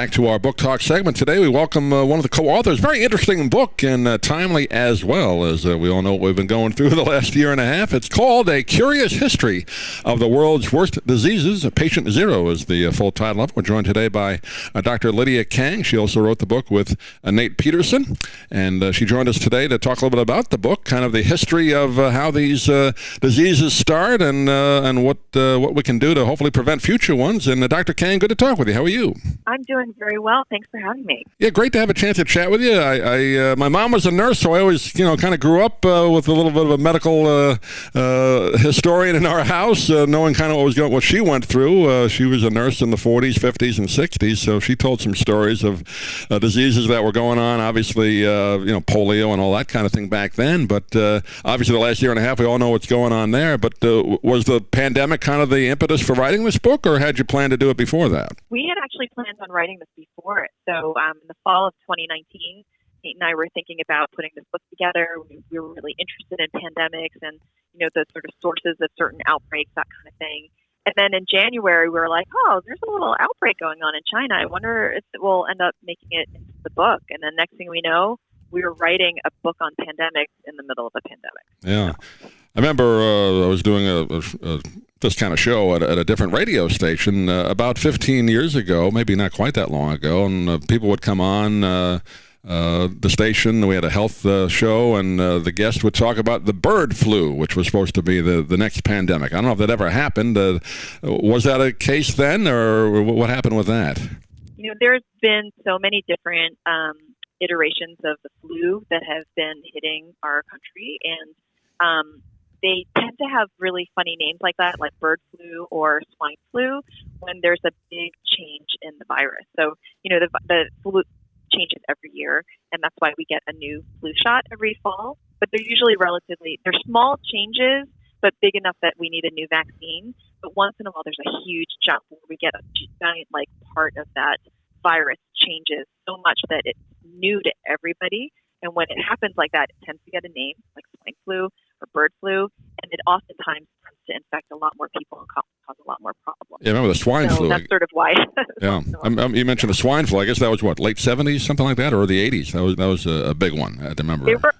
back to our book talk segment. Today we welcome one of the co-authors. Very interesting book and timely as well, as we all know what we've been going through the last year and a half. It's called A Curious History of the World's Worst Diseases. Patient Zero is the full title of it. We're joined today by Dr. Lydia Kang. She also wrote the book with Nate Peterson, and she joined us today to talk a little bit about the book, kind of the history of how these diseases start and what we can do to hopefully prevent future ones. And Dr. Kang, good to talk with you. How are you? I'm doing very well. Thanks for having me. Yeah, great to have a chance to chat with you. My mom was a nurse, so I always, kind of grew up with a little bit of a medical historian in our house, knowing kind of what she went through. She was a nurse in the 40s, 50s, and 60s, so she told some stories of diseases that were going on. Obviously, polio and all that kind of thing back then. But obviously, the last year and a half, we all know what's going on there. But was the pandemic kind of the impetus for writing this book, or had you planned to do it before that? We had actually planned on writing this before it. So in the fall of 2019, Nate and I were thinking about putting this book together. We were really interested in pandemics and, the sort of sources of certain outbreaks, that kind of thing. And then in January, we were like, oh, there's a little outbreak going on in China. I wonder if it will end up making it into the book. And then next thing we know, we were writing a book on pandemics in the middle of a pandemic. Yeah. I remember I was doing this kind of show at a different radio station about 15 years ago, maybe not quite that long ago, and people would come on the station. We had a health show, and the guest would talk about the bird flu, which was supposed to be the next pandemic. I don't know if that ever happened. Was that a case then, or what happened with that? There's been so many different iterations of the flu that have been hitting our country, and they tend to have really funny names like that, like bird flu or swine flu, when there's a big change in the virus. So, the flu changes every year, and that's why we get a new flu shot every fall. But they're usually they're small changes, but big enough that we need a new vaccine. But once in a while, there's a huge jump where we get a giant, part of that virus changes so much that it's new to everybody. And when it happens like that, it tends to get a name like swine flu or bird flu, and it oftentimes tends to infect a lot more people and cause a lot more problems. Yeah, I remember the swine flu. That's sort of why. Yeah, you mentioned the swine flu. I guess that was late 70s, something like that, or the 80s. That was a big one. I remember. There were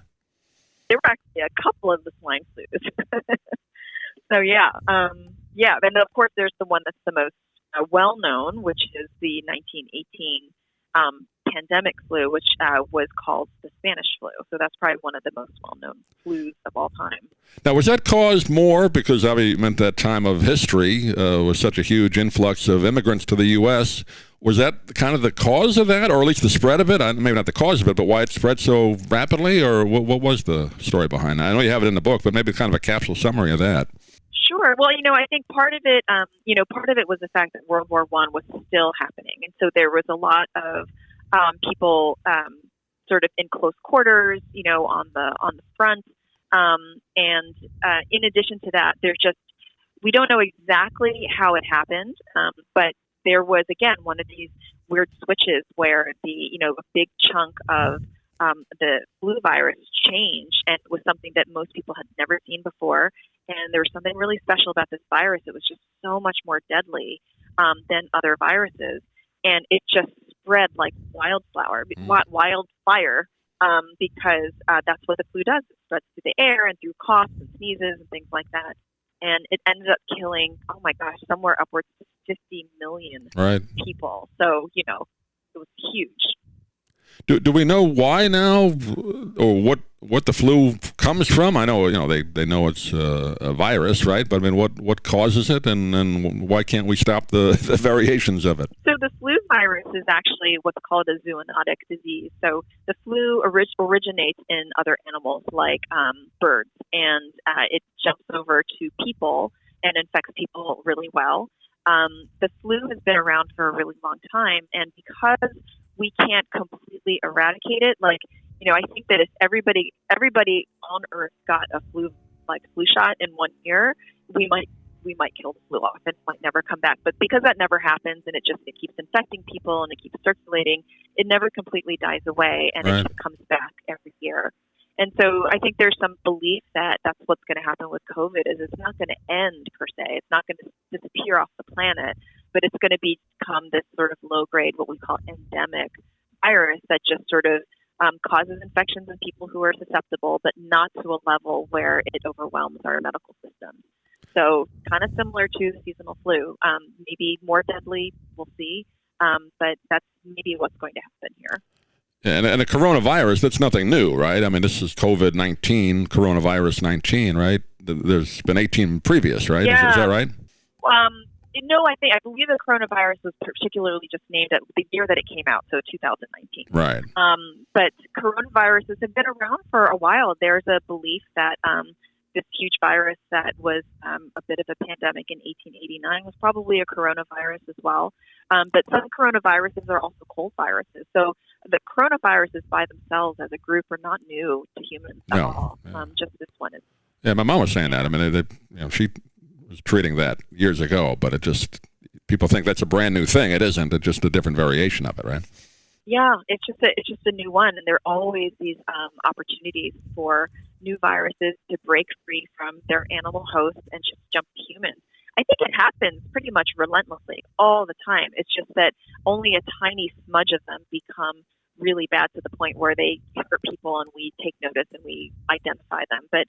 actually a couple of the swine flus. So and of course there's the one that's the most well known, which is the 1918 pandemic flu, which was called the Spanish flu. So that's probably one of the most well-known flus of all time. Now, was that caused more because obviously it meant that time of history was such a huge influx of immigrants to the U.S.? Was that kind of the cause of that, or at least the spread of it? Maybe not the cause of it, but why it spread so rapidly, or what was the story behind that? I know you have it in the book, but maybe kind of a capsule summary of that. Sure. Well, I think part of it, part of it was the fact that World War I was still happening, and so there was a lot of people sort of in close quarters, on the front, and in addition to that, we don't know exactly how it happened, but there was again one of these weird switches where a big chunk of the flu virus changed, and it was something that most people had never seen before. And there was something really special about this virus. It was just so much more deadly than other viruses. And it just spread like wildfire, because that's what the flu does. It spreads through the air and through coughs and sneezes and things like that. And it ended up killing, somewhere upwards of 50 million people. So, it was huge. Do we know why now, or what the flu comes from? I know they know it's a virus, right? But I mean, what causes it, and why can't we stop the variations of it? So the flu virus is actually what's called a zoonotic disease. So the flu originates in other animals like birds, and it jumps over to people and infects people really well. The flu has been around for a really long time, and because we can't completely eradicate it, I think that if everybody on Earth got a flu shot in 1 year, we might kill the flu off. It might never come back. But because that never happens, and it keeps infecting people and it keeps circulating, it never completely dies away, and it just comes back every year. And so I think there's some belief that that's what's going to happen with COVID, is it's not going to end per se. It's not going to disappear off the planet, but it's going to become this sort of low-grade, what we call endemic virus that just sort of causes infections in people who are susceptible, but not to a level where it overwhelms our medical system. So kind of similar to the seasonal flu, maybe more deadly, we'll see, but that's maybe what's going to happen here. And the coronavirus, that's nothing new, right? I mean, this is COVID-19, coronavirus 19, right? There's been 18 previous, right? Yeah. Is that right? No, I believe the coronavirus was particularly just named at the year that it came out, so 2019. Right. But coronaviruses have been around for a while. There's a belief that this huge virus that was a bit of a pandemic in 1889 was probably a coronavirus as well. But some coronaviruses are also cold viruses. So the coronaviruses by themselves as a group are not new to humans at all. Yeah. Just this one is. Yeah, my mom was saying that. I mean, she was treating that years ago, but it just, people think that's a brand new thing. It isn't. It's just a different variation of it, right? Yeah, it's just a new one, and there are always these opportunities for new viruses to break free from their animal hosts and just jump to humans. I think it happens pretty much relentlessly all the time. It's just that only a tiny smudge of them become really bad to the point where they hurt people and we take notice and we identify them. But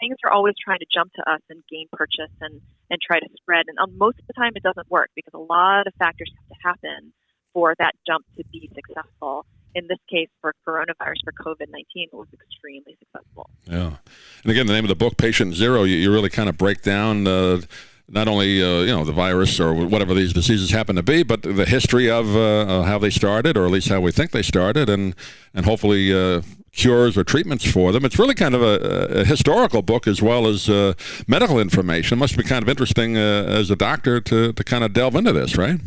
things are always trying to jump to us and gain purchase and try to spread. And most of the time it doesn't work because a lot of factors have to happen for that jump to be successful. In this case, for coronavirus, for COVID-19, it was extremely successful. Yeah. And again, the name of the book, Patient Zero, you really kind of break down not only the virus or whatever these diseases happen to be, but the history of how they started, or at least how we think they started, and hopefully cures or treatments for them. It's really kind of a historical book as well as medical information. It must be kind of interesting as a doctor to kind of delve into this, right?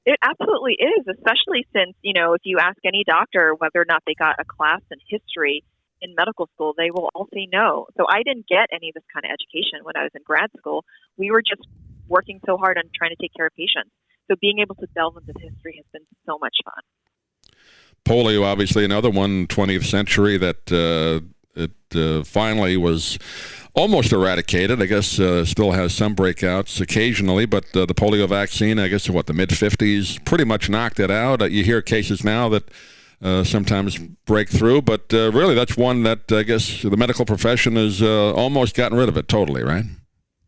It absolutely is, especially since, if you ask any doctor whether or not they got a class in history in medical school, they will all say no. So I didn't get any of this kind of education when I was in grad school. We were just working so hard on trying to take care of patients. So being able to delve into history has been so much fun. Polio, obviously, another one, 20th century, that it finally was almost eradicated. I guess still has some breakouts occasionally, but the polio vaccine, I guess, the mid-50s, pretty much knocked it out. You hear cases now that sometimes break through, but really that's one that I guess the medical profession has almost gotten rid of it totally, right?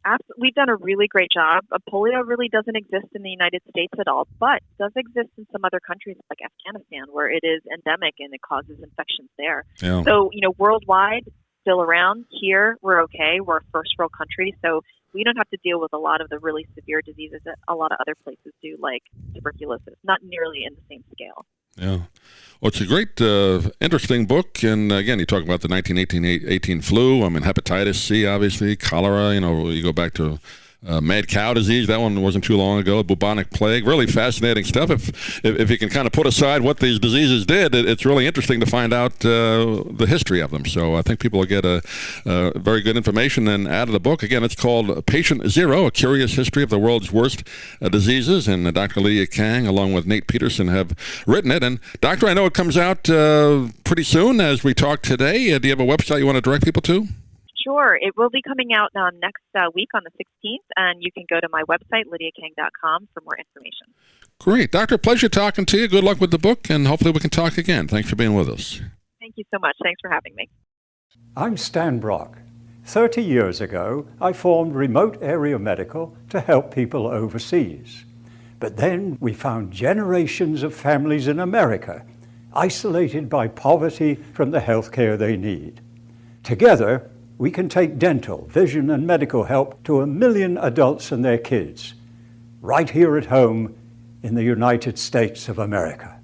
Absolutely. We've done a really great job. Polio really doesn't exist in the United States at all, but does exist in some other countries like Afghanistan, where it is endemic and it causes infections there. Yeah. So, worldwide, still around. Here, we're okay. We're a first world country, so we don't have to deal with a lot of the really severe diseases that a lot of other places do, like tuberculosis, not nearly in the same scale. Yeah. Well, it's a great, interesting book. And again, you talk about the 1918 flu. I mean, hepatitis C, obviously, cholera. You go back to mad cow disease. That one wasn't too long ago. Bubonic plague. Really fascinating stuff. If you can kind of put aside what these diseases did, it's really interesting to find out the history of them. So I think people will get a very good information then out of the book. Again, it's called Patient Zero, A Curious History of the World's Worst Diseases. And Dr. Lydia Kang, along with Nate Peterson, have written it. And Doctor, I know it comes out pretty soon as we talk today. Do you have a website you want to direct people to? Sure. It will be coming out next week on the 16th, and you can go to my website, lydiakang.com, for more information. Great. Doctor, pleasure talking to you. Good luck with the book, and hopefully we can talk again. Thanks for being with us. Thank you so much. Thanks for having me. I'm Stan Brock. 30 years ago, I formed Remote Area Medical to help people overseas. But then we found generations of families in America isolated by poverty from the health care they need. Together, we can take dental, vision, and medical help to 1 million adults and their kids, right here at home in the United States of America.